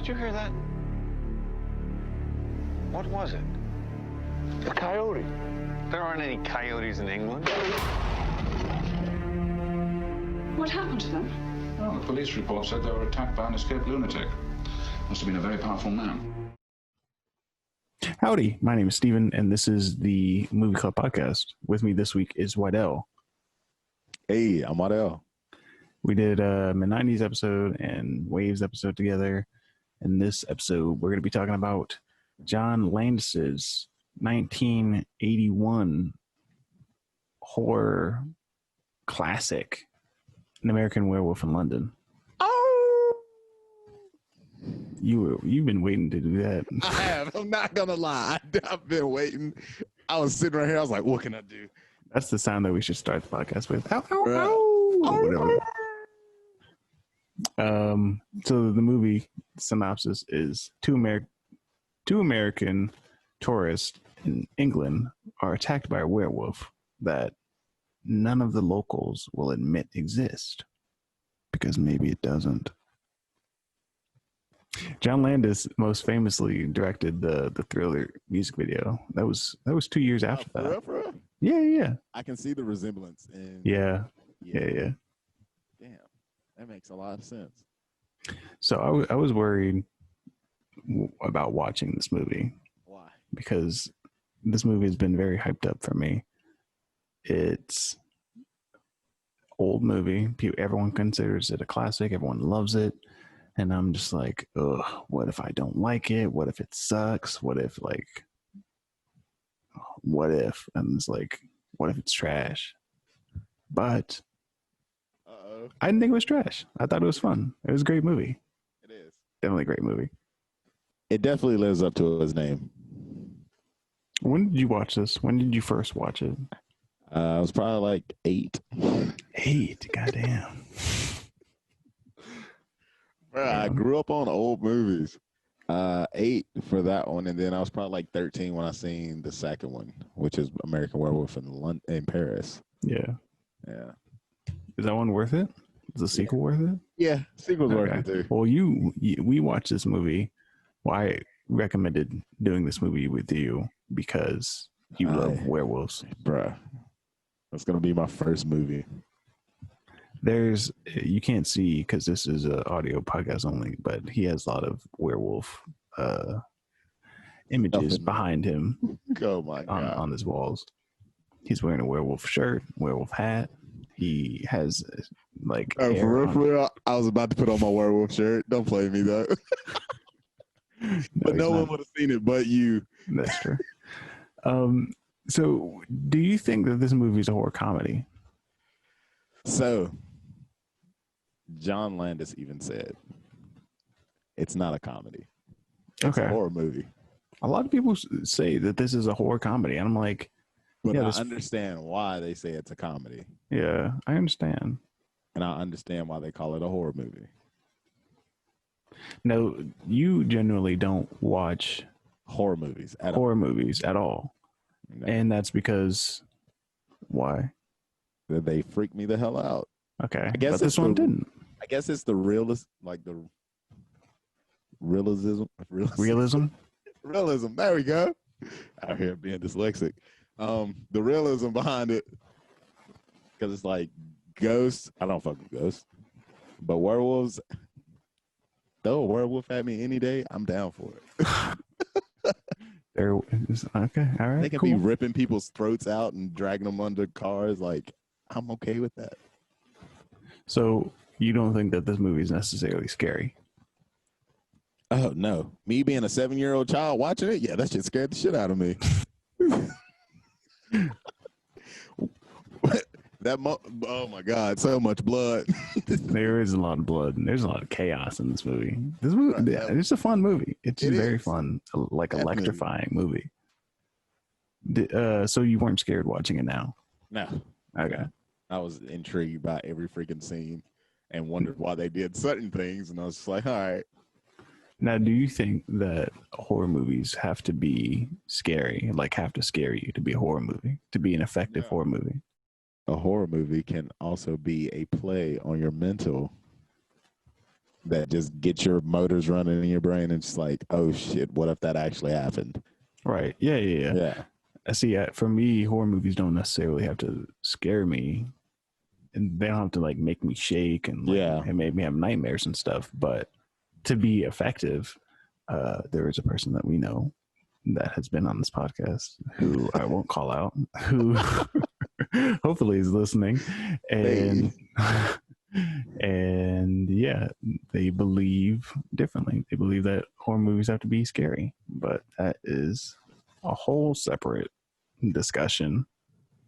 Did you hear that? What was it? A coyote. There aren't any coyotes in England. What happened to them? Well, the police report said they were attacked by an escaped lunatic. Must have been a very powerful man. Howdy, my name is Steven, and this is the Movie Club Podcast. With me this week is Wydell. Hey, I'm Wydell. We did a mid-90s episode and Waves episode together. In this episode, we're going to be talking about Johnlandis' 1981 horror classic, An American Werewolf in London. Oh! You've been waiting to do that. I have. I'm not going to lie. I've been waiting. I was sitting right here. I was like, what can I do? That's the sound that we should start the podcast with. Ow, ow, Right. ow. Whatever. So the movie synopsis is two American tourists in England are attacked by a werewolf that none of the locals will admit exist because maybe it doesn't. Johnlandis most famously directed the Thriller music video. That was 2 years after that. For real? Yeah. I can see the resemblance. Yeah. Damn. That makes a lot of sense. So I was worried about watching this movie. Why? Because this movie has been very hyped up for me. It's old movie. Everyone considers it a classic. Everyone loves it. And I'm just like, ugh, what if I don't like it? What if it sucks? What if And it's like, what if it's trash? But I didn't think it was trash. I thought it was fun. It was a great movie. It is. Definitely a great movie. It definitely lives up to his name. When did you watch this? When did you first watch it? I was probably like 8. 8, goddamn. Bro, I grew up on old movies. 8 for that one, and then I was probably like 13 when I seen the second one, which is American Werewolf in Paris. Yeah. Is that one worth it? Is the sequel worth it? Yeah, sequel's worth it too. Well, we watched this movie. Well, I recommended doing this movie with you because you love werewolves. Bruh, that's going to be my first movie. You can't see because this is an audio podcast only, but he has a lot of werewolf images behind him. Oh my God. On his walls. He's wearing a werewolf shirt, werewolf hat. He has for real, I was about to put on my werewolf shirt. Don't play me though. But no one would have seen it but you. That's true. So do you think that this movie is a horror comedy? So Johnlandis even said it's not a comedy. It's a horror movie. A lot of people say that this is a horror comedy, and I'm like, but I understand why they say it's a comedy. Yeah, I understand. And I understand why they call it a horror movie. No, you generally don't watch horror movies at all. No. And that's because why? They freak me the hell out. Okay. I guess but this one didn't. I guess it's the realist, like the realism. Realism. There we go. Out here being dyslexic. The realism behind it, because it's like ghosts. I don't fuck with ghosts, but werewolves. Throw a werewolf at me any day, I'm down for it. Okay, all right. They can be ripping people's throats out and dragging them under cars. Like, I'm okay with that. So you don't think that this movie is necessarily scary? Oh no, me being a 7-year-old child watching it, yeah, that shit scared the shit out of me. Oh my God, so much blood. There is a lot of blood and there's a lot of chaos in this movie. It's a fun movie. It's very fun, like definitely. Electrifying movie. So you weren't scared watching it now? No. Okay. I was intrigued by every freaking scene and wondered why they did certain things, and I was just like, all right. Now, do you think that horror movies have to be scary, like have to scare you to be a horror movie, to be an effective horror movie? A horror movie can also be a play on your mental that just get your motors running in your brain and it's like, oh shit, what if that actually happened? Right. Yeah. I see. For me, horror movies don't necessarily have to scare me, and they don't have to like make me shake and and make me have nightmares and stuff. But to be effective, there is a person that we know that has been on this podcast who I won't call out, who hopefully is listening, and and yeah, they believe differently. They believe that horror movies have to be scary, but that is a whole separate discussion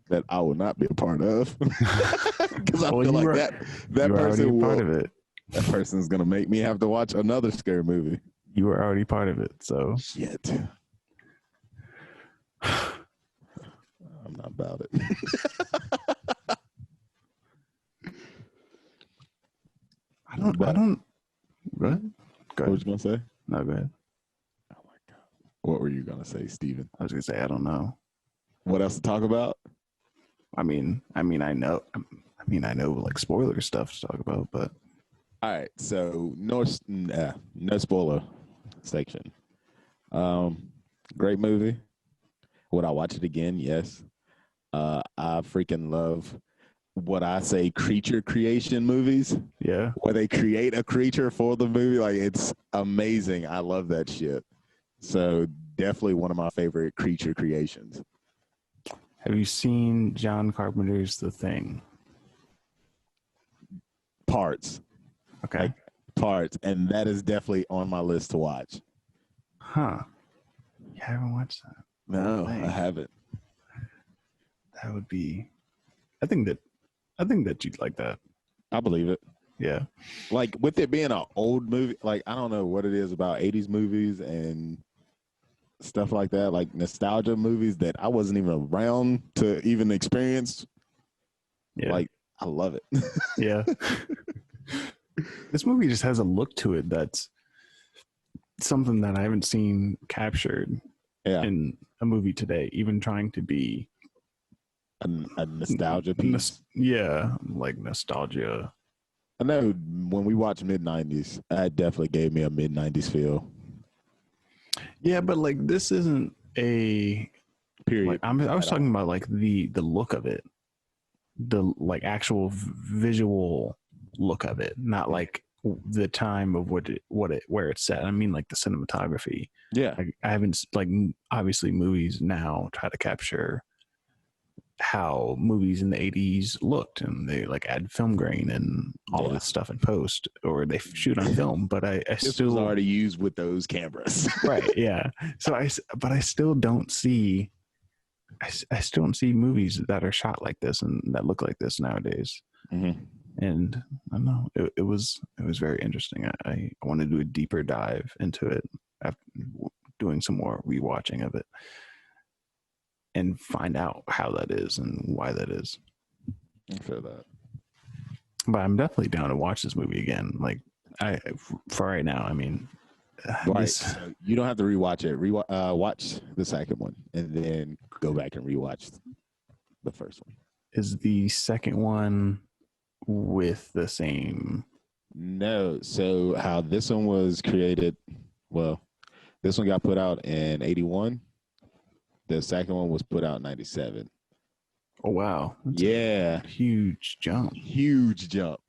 that I will not be a part of because I Well, feel you like were- that you were already person a part will, of it. that person's gonna make me have to watch another scary movie. You were already part of it, so Shit. I'm not about it. I don't. Go ahead. What was you gonna say? No, go ahead. Oh my god. What were you gonna say, Steven? I was gonna say I don't know. What else to talk about? I mean, I know like spoiler stuff to talk about, but All right, so no spoiler section. Great movie. Would I watch it again? Yes. I freaking love what I say creature creation movies, yeah. where they create a creature for the movie. Like, it's amazing. I love that shit. So definitely one of my favorite creature creations. Have you seen John Carpenter's The Thing? Parts. Okay. Like, parts. And that is definitely on my list to watch. Huh. You haven't watched that? No, Thing. I haven't. That would be. I think that you'd like that. I believe it. Yeah. Like, with it being an old movie, like, I don't know what it is about 80s movies and stuff like that, like nostalgia movies that I wasn't even around to even experience. Yeah. Like, I love it. Yeah. This movie just has a look to it that's something that I haven't seen captured in a movie today, even trying to be a nostalgia piece. Like nostalgia. I know when we watched mid-90s, that definitely gave me a mid-90s feel. Yeah, but like this isn't a Period. like I was talking about like the look of it, the like actual visual look of it, not like the time of where it's set. I mean, like the cinematography. Yeah. Like, I haven't like obviously movies now try to capture how movies in the 80s looked, and they like add film grain and all of this stuff in post, or they shoot on film. But I this still was already used with those cameras. right. Yeah. So I still don't see. I still don't see movies that are shot like this and that look like this nowadays. Mm-hmm. And I don't know. It was very interesting. I want to do a deeper dive into it after doing some more rewatching of it and find out how that is and why that is. I feel that. But I'm definitely down to watch this movie again. Like for right now, I mean, Right. So you don't have to rewatch it. Watch the second one and then go back and rewatch the first one. Is the second one with the same? No. So how this one was created, well, this one got put out in 81. The second one was put out in 97. Oh, wow. That's yeah. a huge jump. Huge jump.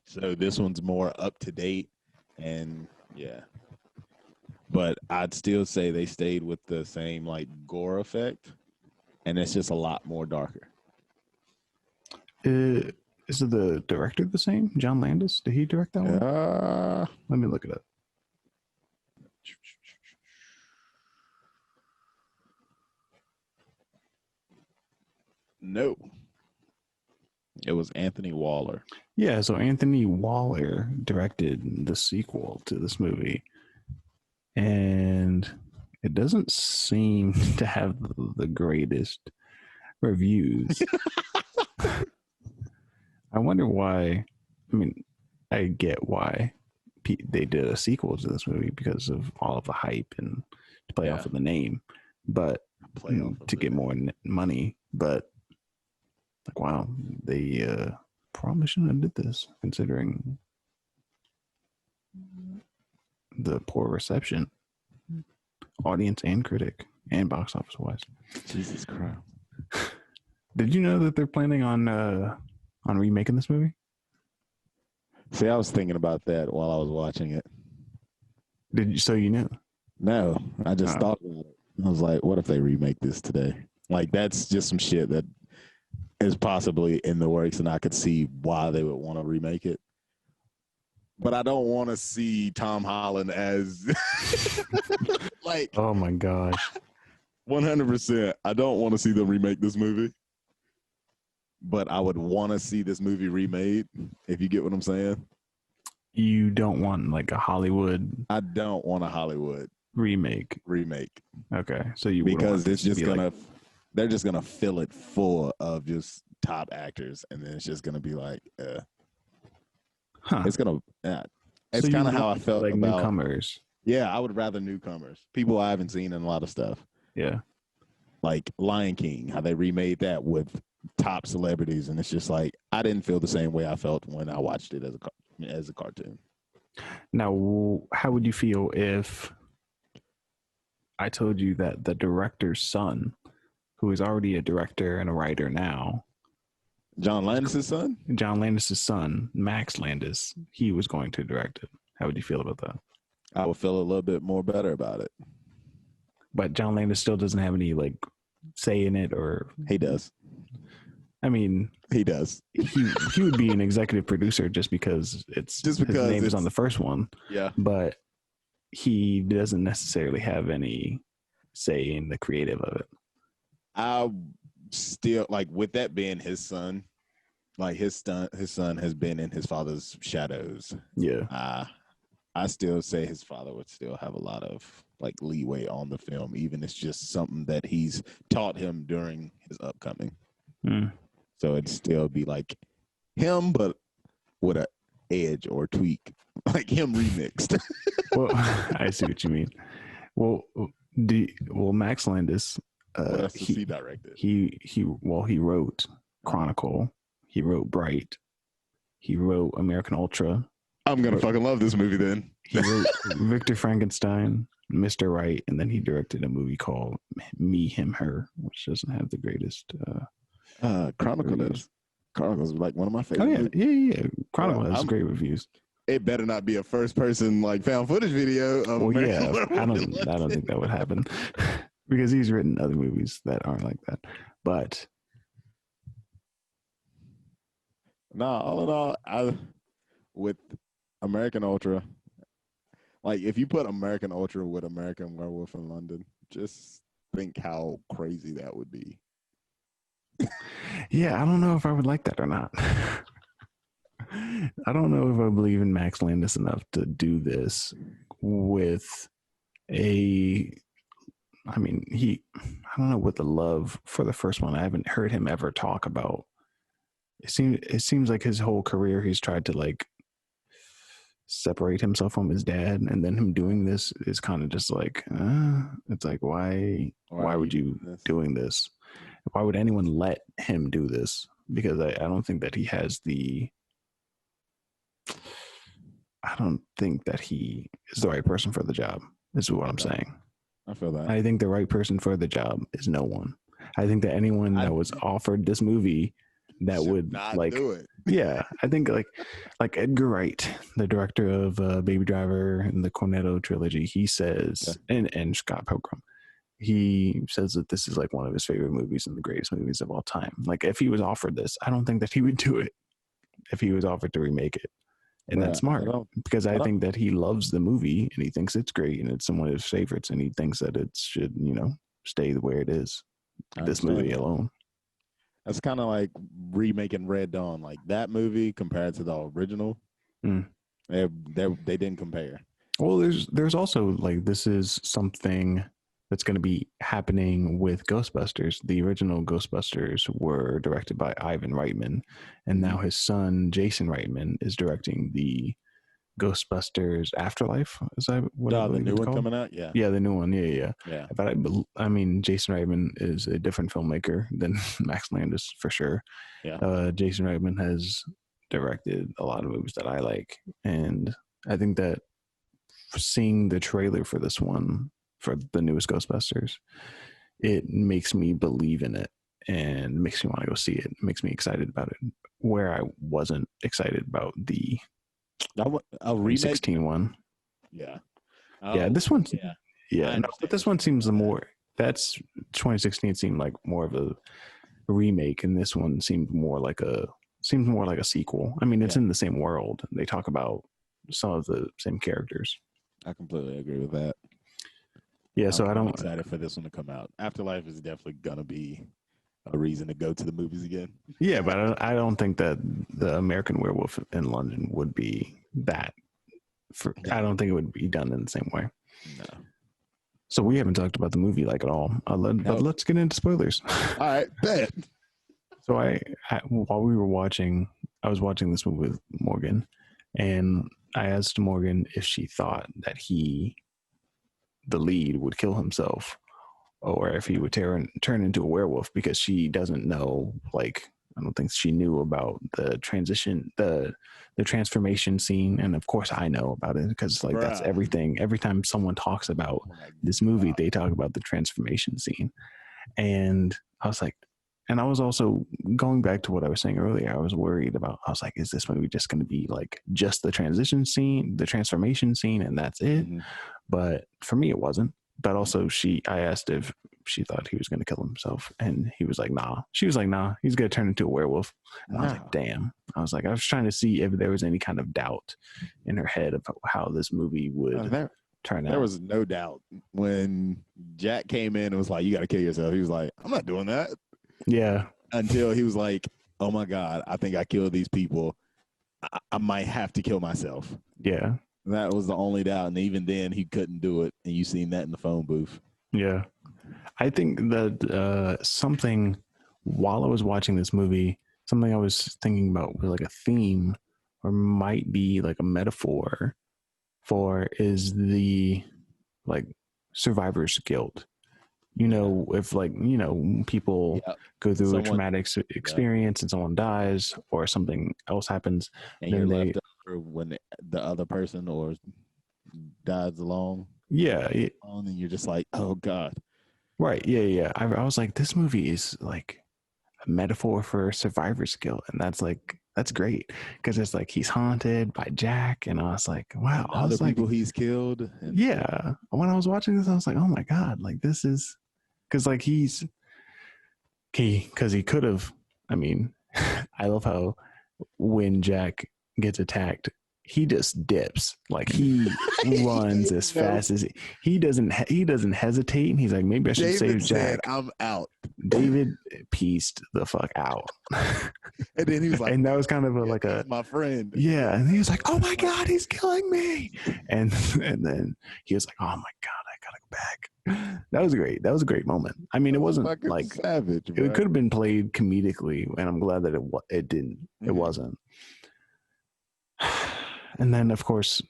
So this one's more up to date and yeah. But I'd still say they stayed with the same like gore effect, and it's just a lot more darker. Is the director the same? John Landis? Did he direct that one? Let me look it up. No. It was Anthony Waller. Yeah, so Anthony Waller directed the sequel to this movie. And it doesn't seem to have the greatest reviews. I wonder why. I mean, I get why they did a sequel to this movie because of all of the hype and to play off of the name, but to get more money. But like, wow, they probably shouldn't have did this considering the poor reception, audience and critic, and box office wise. Jesus Christ! Did you know that they're planning on remaking this movie? See, I was thinking about that while I was watching it. Did you? So you knew? No, I just thought about it. I was like, what if they remake this today? Like, that's just some shit that is possibly in the works, and I could see why they would want to remake it. But I don't want to see Tom Holland as like, oh my gosh, 100%. I don't want to see them remake this movie. But I would want to see this movie remade, if you get what I'm saying. You don't want like a Hollywood. I don't want a Hollywood remake. Okay, so you because it's just gonna they're just gonna fill it full of just top actors, and then it's just gonna be like, it's gonna. It's kind of how I felt like about newcomers. Yeah, I would rather newcomers, people I haven't seen in a lot of stuff. Yeah, like Lion King, how they remade that with top celebrities, and it's just like I didn't feel the same way I felt when I watched it as a cartoon. Now, how would you feel if I told you that the director's son, who is already a director and a writer now, Johnlandis' son? Johnlandis' son, Max Landis, he was going to direct it. How would you feel about that? I would feel a little bit more better about it. But John Landis still doesn't have any like say in it, or he does. I mean, he does. He would be an executive producer just because his name is on the first one. Yeah. But he doesn't necessarily have any say in the creative of it. I still like, with that being his son, like his son has been in his father's shadows. Yeah. I still say his father would still have a lot of like leeway on the film, even if it's just something that he's taught him during his upcoming. So it'd still be like him, but with an edge or tweak, like him remixed. Well, I see what you mean. Well, Max Landis, what else does he directed? He wrote Chronicle. He wrote Bright. He wrote American Ultra. I'm gonna fucking love this movie then. He wrote Victor Frankenstein, Mr. Right, and then he directed a movie called Me, Him, Her, which doesn't have the greatest. Chronicle does. Chronicle's like one of my favorite. Oh yeah. Chronicle has great reviews. It better not be a first person like found footage video of American Werewolf. I don't think that would happen because he's written other movies that aren't like that. But all in all, with American Ultra, like if you put American Ultra with American Werewolf in London, just think how crazy that would be. Yeah, I don't know if I would like that or not. I don't know if I believe in Max Landis enough to do this with I don't know what the love for the first one. I haven't heard him ever talk about. It seems like his whole career he's tried to like separate himself from his dad, and then him doing this is kind of just like it's like why would you doing this? Why would anyone let him do this? Because I don't think that he has I don't think that he is the right person for the job, is what I'm saying. I feel that. I think the right person for the job is no one. I think that anyone that was offered this movie that would like do it. Yeah, I think like Edgar Wright, the director of Baby Driver and the Cornetto trilogy, he says, and Scott Pilgrim, he says that this is like one of his favorite movies and the greatest movies of all time. Like if he was offered this, I don't think that he would do it if he was offered to remake it. And that's smart because I think that he loves the movie and he thinks it's great and it's one of his favorites and he thinks that it should, stay where it is. This movie alone. That's kind of like remaking Red Dawn, like that movie compared to the original. They didn't compare. Well, there's also like this is something that's going to be happening with Ghostbusters. The original Ghostbusters were directed by Ivan Reitman, and now his son Jason Reitman is directing the Ghostbusters Afterlife. Is that what the new one coming out? Yeah, the new one. Yeah. But I mean, Jason Reitman is a different filmmaker than Max Landis for sure. Yeah. Jason Reitman has directed a lot of movies that I like, and I think that seeing the trailer for this one, for the newest Ghostbusters, it makes me believe in it and makes me want to go see it. It makes me excited about it, where I wasn't excited about the A remake? 2016 one. Yeah. Yeah, this one. Yeah. Yeah, no, but this one seems more. That's 2016 seemed like more of a remake, and this one seemed more like a sequel. I mean, it's in the same world. They talk about some of the same characters. I completely agree with that. Yeah, so I'm excited for this one to come out. Afterlife is definitely gonna be a reason to go to the movies again. Yeah, but I don't think that the American Werewolf in London would be that. I don't think it would be done in the same way. No. So we haven't talked about the movie like at all. But let's get into spoilers. All right, bet. So I while we were watching, I was watching this movie with Morgan, and I asked Morgan if she thought that the lead, would kill himself, or if he would turn into a werewolf, because she doesn't know. Like, I don't think she knew about the transition, the transformation scene, and of course I know about it because like that's everything. Every time someone talks about this movie, they talk about the transformation scene, and I was like. And I was also going back to what I was saying earlier. I was worried about, I was like, is this movie just going to be like just the transition scene, the transformation scene, and that's it? Mm-hmm. But for me, it wasn't. But also I asked if she thought he was going to kill himself. And he was like, nah. She was like, nah, he's going to turn into a werewolf. And I was like, damn. I was trying to see if there was any kind of doubt in her head of how this movie would turn out. There was no doubt. When Jack came in and was like, you got to kill yourself. He was like, I'm not doing that. Yeah. Until he was like, oh my God, I think I killed these people. I might have to kill myself. Yeah. That was the only doubt. And even then, he couldn't do it. And you seen that in the phone booth. Yeah. I think that something, while I was watching this movie, something I was thinking about was like a theme, or might be like a metaphor for, is the like survivor's guilt. You know, if like, you know, people go through a traumatic experience and someone dies or something else happens, and then you're left over when the other person or dies along. Yeah. And you're just like, oh God. Right. Yeah. I was like, this movie is like a metaphor for survivor's guilt. And that's great. Because it's like he's haunted by Jack. And I was like, wow. And other people he's killed. Yeah. When I was watching this, I was like, oh my God, like this is. Because like because he could have, I mean, I love how when Jack gets attacked, he just dips. Like he runs as fast as he doesn't hesitate. And he's like, maybe I should save Jack. I'm out. David pieced the fuck out. And then he was like, and that was kind of my friend. Yeah. And he was like, oh my God, he's killing me. And then he was like, oh my God, I gotta go back. That was great. That was a great moment. I mean, it wasn't like savage. Bro. It could have been played comedically, and I'm glad that it didn't. Mm-hmm. It wasn't. And then, of course,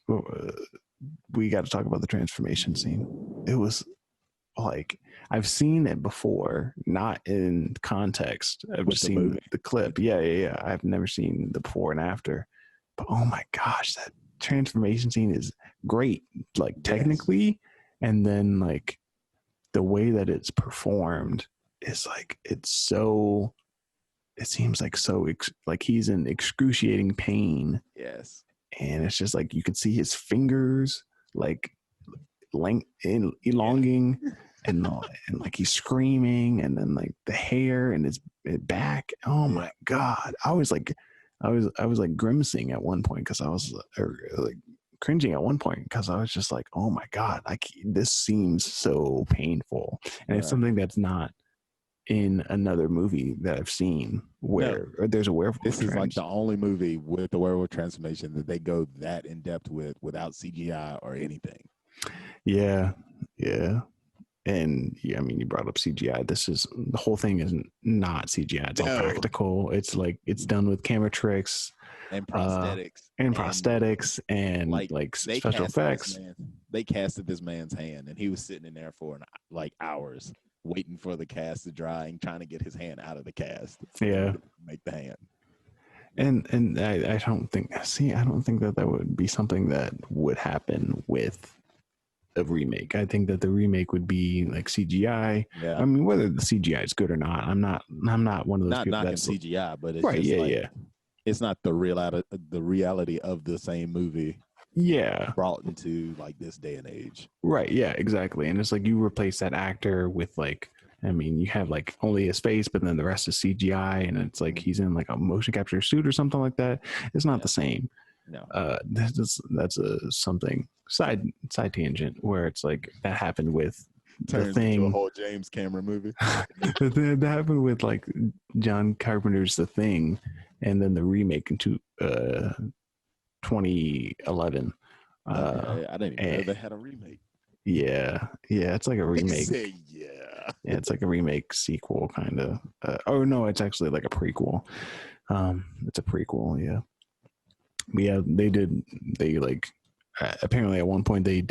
we got to talk about the transformation scene. It was like, I've seen it before, not in context. I've just seen the clip. Yeah. I've never seen the before and after. But oh my gosh, that transformation scene is great. Like technically, and then like the way that it's performed is like, it seems like so like he's in excruciating pain. Yes. And it's just like you could see his fingers like elongating and like he's screaming, and then like the hair and his back. Oh my God. I was like grimacing at one point because I was like cringing at one point because I was just like, oh my God, like this seems so painful. And it's something that's not in another movie that I've seen where there's a werewolf. This is like the only movie with the werewolf transformation that they go that in depth with without CGI or anything. Yeah. And I mean, you brought up CGI. The whole thing is not CGI. It's all practical. It's like, it's done with camera tricks and prosthetics and like special effects. They casted this man's hand, and he was sitting in there for like hours waiting for the cast to dry and trying to get his hand out of the cast. Yeah. Make the hand. And I don't think that would be something that would happen with a remake. I think that the remake would be like CGI. Yeah. I mean, whether the CGI is good or not, I'm not one of those Not people knocking that's CGI, but it's right. just Yeah, like yeah, it's not the reality of the same movie yeah. brought into like this day and age. Right. Yeah, exactly. And it's like you replace that actor with like, I mean, you have like only his face, but then the rest is CGI, and it's like he's in like a motion capture suit or something like that. It's not the same. No. That's a something side tangent where it's like that happened with Turns the thing. into a whole James Cameron movie. That happened with like John Carpenter's The Thing, and then the remake into 2011. Okay, I didn't even know they had a remake. Yeah, it's like a remake. Yeah, it's like a remake sequel kind of. Oh no, it's actually like a prequel. It's a prequel. Yeah, but yeah, they like apparently at one point they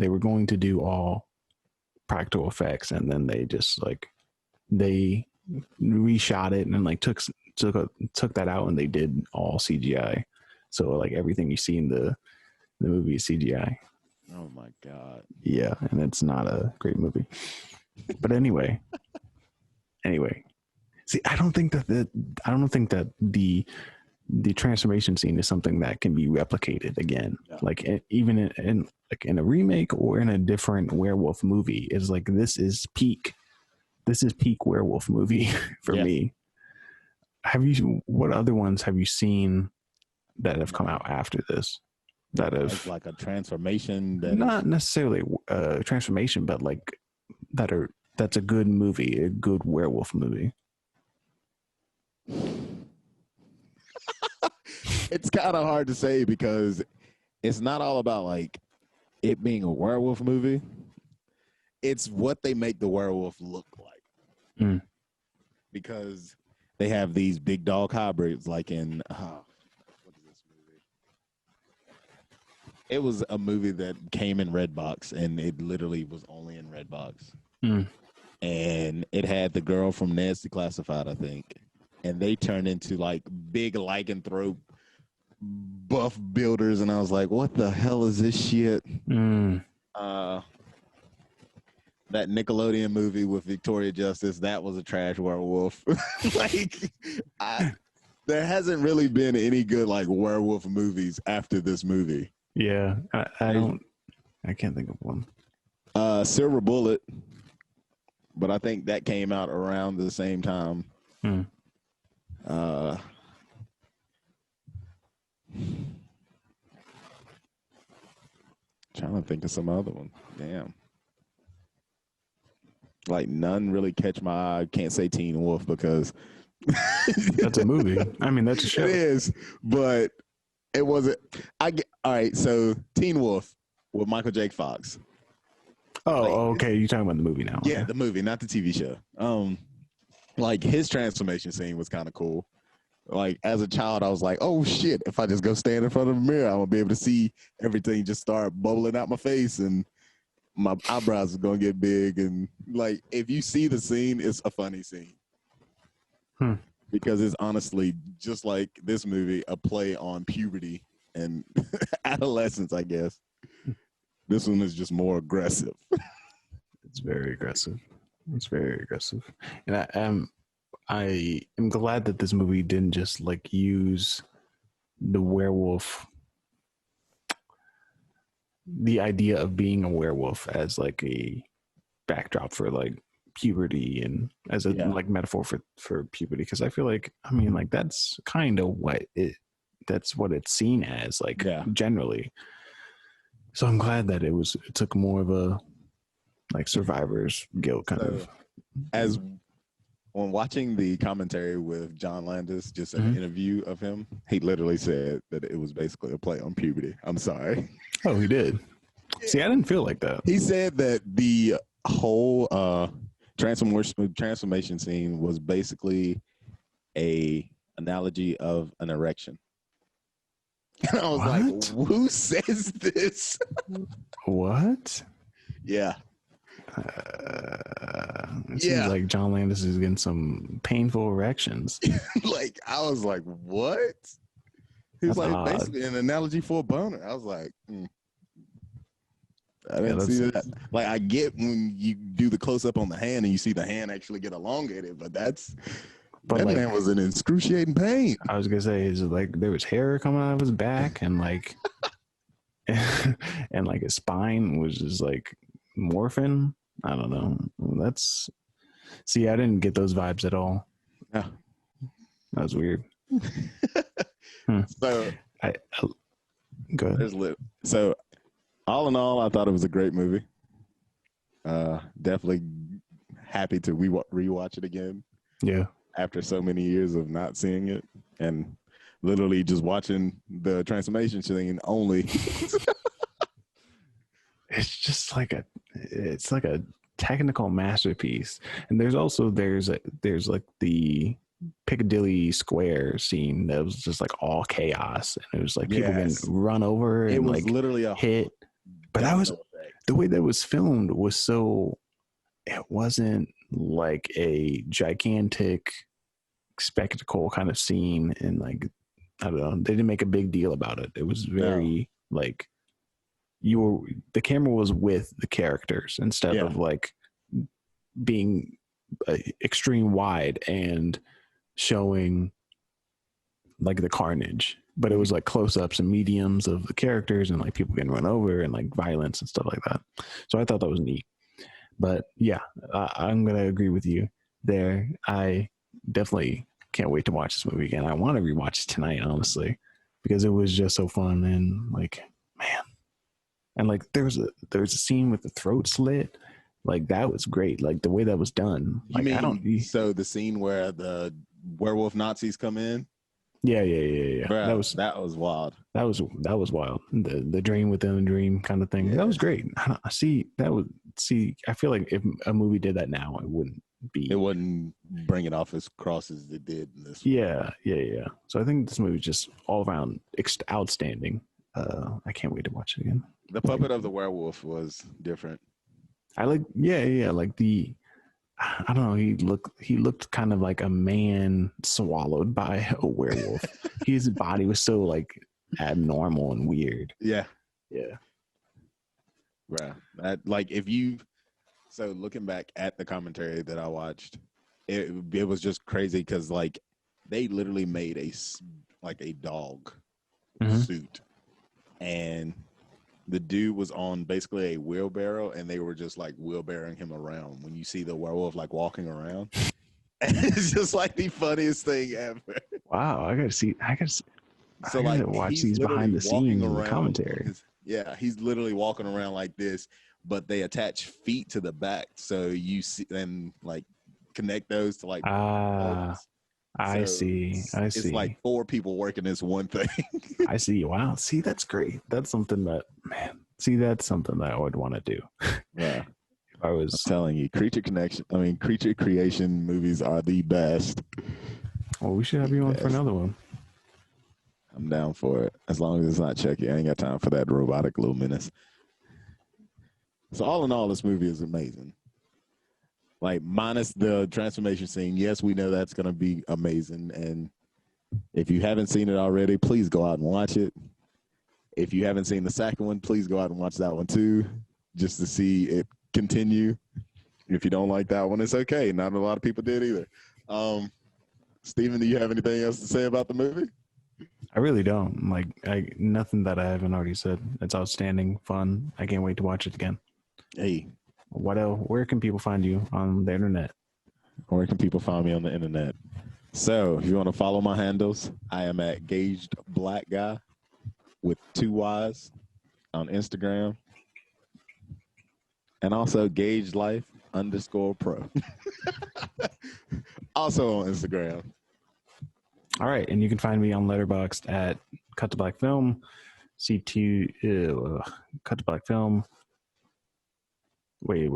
were going to do all practical effects, and then they just like they reshot it and like took that out, and they did all CGI. So like everything you see in the movie is CGI. Oh my god. Yeah, and it's not a great movie. But anyway. See, I don't think that the transformation scene is something that can be replicated again. Yeah. Like even in a remake or in a different werewolf movie, is like this is peak werewolf movie for me. What other ones have you seen that have come out after this? That have like a transformation, not necessarily a transformation, but like that's a good movie, a good werewolf movie. It's kind of hard to say because it's not all about like it being a werewolf movie. It's what they make the werewolf look like. Because they have these big dog hybrids like in it was a movie that came in Redbox, and it literally was only in Redbox. And it had the girl from Nasty Classified, I think. And they turned into like big lycanthrope buff builders. And I was like, what the hell is this shit? That Nickelodeon movie with Victoria Justice, that was a trash werewolf. There hasn't really been any good like werewolf movies after this movie. Yeah, I can't think of one. Silver Bullet, but I think that came out around the same time. Trying to think of some other one. Damn. Like none really catch my eye. Can't say Teen Wolf because that's a movie. I mean, that's a show. It is, but it wasn't. All right. So Teen Wolf with Michael J. Fox. Oh, okay. You're talking about the movie now. Yeah, okay. The movie, not the TV show. Like his transformation scene was kind of cool. Like as a child, I was like, "Oh shit! If I just go stand in front of a mirror, I'm gonna be able to see everything just start bubbling out my face, and my eyebrows are gonna get big." And like, if you see the scene, it's a funny scene because it's honestly just like this movie, a play on puberty and adolescence, I guess. This one is just more aggressive. It's very aggressive. And I am glad that this movie didn't just like use the werewolf, the idea of being a werewolf as like a backdrop for like puberty and as a like metaphor for puberty. Cause I feel like, I mean, like that's kind of that's what it's seen as like generally. So I'm glad that it took more of a like survivor's guilt kind of. As when watching the commentary with Johnlandis, just an interview of him, he literally said that it was basically a play on puberty. I'm sorry. Oh, he did. See, I didn't feel like that. He said that the whole transformation scene was basically a analogy of an erection. And I was like, who says this? What? Yeah. It seems like Johnlandis is getting some painful erections. Like, I was like, what? He was That's like, odd. basically an analogy for a boner. I was like, I didn't that's- see that. Like, I get when you do the close up on the hand and you see the hand actually get elongated, but that like, man was in excruciating pain. I was gonna say, is it like there was hair coming out of his back and like, and like his spine was just like morphing. I don't know. See, I didn't get those vibes at all. Yeah. That was weird. So Go ahead. So all in all, I thought it was a great movie. Definitely happy to rewatch it again. Yeah. After so many years of not seeing it and literally just watching the transformation scene only. It's just like a technical masterpiece. And there's like the Piccadilly Square scene that was just like all chaos, and it was like people getting run over and was like literally a hit. But that was the way that was filmed was so, it wasn't like a gigantic spectacle kind of scene, and like, I don't know, they didn't make a big deal about it. It was very like the camera was with the characters instead of like being extreme wide and showing like the carnage, but it was like close-ups and mediums of the characters and like people getting run over and like violence and stuff like that. So I thought that was neat. But yeah, I'm gonna agree with you there. I definitely can't wait to watch this movie again. I want to rewatch it tonight, honestly, because it was just so fun. And like, man, and like there was a scene with the throat slit. Like that was great. Like the way that was done. Like, so the scene where the werewolf Nazis come in? Yeah. Bruh, that was wild. That was wild. The dream within a dream kind of thing. Yeah. That was great. I feel like if a movie did that now, it wouldn't bring it off as cross as it did in this one. Yeah. So I think this movie is just all around outstanding. I can't wait to watch it again. The puppet of the werewolf was different. I like, like I don't know. He looked kind of like a man swallowed by a werewolf. His body was so like abnormal and weird. Yeah. Right. That like so looking back at the commentary that I watched, it was just crazy because like they literally made a dog suit, and the dude was on basically a wheelbarrow, and they were just like wheelbarrowing him around. When you see the werewolf like walking around, it's just like the funniest thing ever. Wow, I gotta watch these behind the scenes commentary. He's literally walking around like this, but they attach feet to the back, so you see and like connect those to like. I see. It's like 4 people working this one thing. I see. Wow. See, that's great. That's something that I would want to do. Yeah. If I was telling you, creature creation movies are the best. Well, we should have you on for another one. I'm down for it. As long as it's not Chucky. I ain't got time for that robotic little menace. So all in all, this movie is amazing. Like, minus the transformation scene, yes, we know that's going to be amazing. And if you haven't seen it already, please go out and watch it. If you haven't seen the second one, please go out and watch that one too, just to see it continue. If you don't like that one, it's okay. Not a lot of people did either. Steven, do you have anything else to say about the movie? I really don't. Like, nothing that I haven't already said. It's outstanding, fun. I can't wait to watch it again. Hey. Wydell, where can people find you on the internet? Where can people find me on the internet? So if you want to follow my handles, I am at Gauged Black Guy with 2 Y's on Instagram. And also Gauged Life _pro. Also on Instagram. All right. And you can find me on Letterboxd at Cut to Black Film. Cut to Black Film. Wait.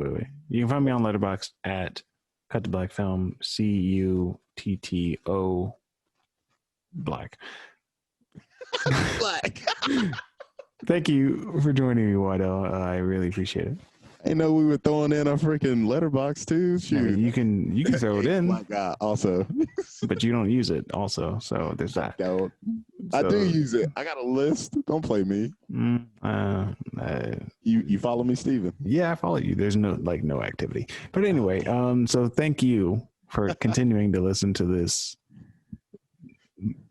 You can find me on Letterboxd at Cut to Black Film, CUTTO Black. Black. Thank you for joining me, Wydell. I really appreciate it. I know we were throwing in a freaking Letterboxd too. I Shoot, mean, you can throw it in, Black guy also. but you don't use it. Also, so there's that. I do So- use it. I got a list. Don't play me. You follow me, Steven? Yeah, I follow you. There's no activity. But anyway, so thank you for continuing to listen to this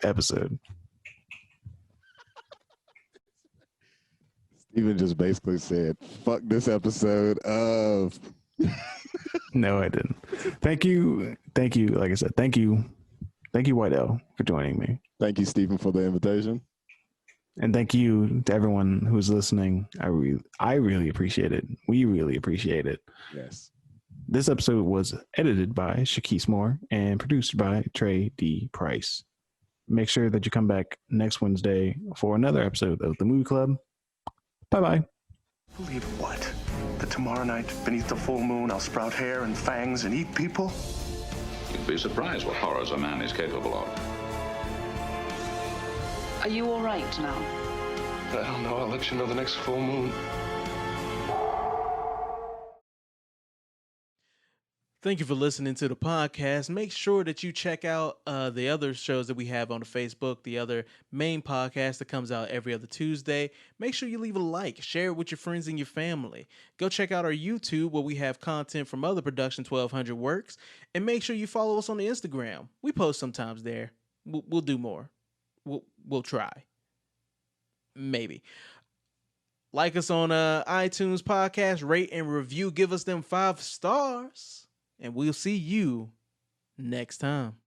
episode. Steven just basically said, fuck this episode of No, I didn't. Thank you. Like I said, thank you, Wydell, for joining me. Thank you, Steven, for the invitation. And thank you to everyone who's listening. I really appreciate it. We really appreciate it. Yes. This episode was edited by Shakise Moore and produced by Trey D. Price. Make sure that you come back next Wednesday for another episode of The Movie Club. Bye-bye. Believe what? That tomorrow night, beneath the full moon, I'll sprout hair and fangs and eat people? You'd be surprised what horrors a man is capable of. Are you all right now? I don't know. I'll let you know the next full moon. Thank you for listening to the podcast. Make sure that you check out the other shows that we have on the Facebook, the other main podcast that comes out every other Tuesday. Make sure you leave a like, share it with your friends and your family. Go check out our YouTube where we have content from other Production 1200 works. And make sure you follow us on the Instagram. We post sometimes there. We'll do more. We'll try. Maybe. Like us on iTunes podcast, rate and review. Give us them 5 stars. And we'll see you next time.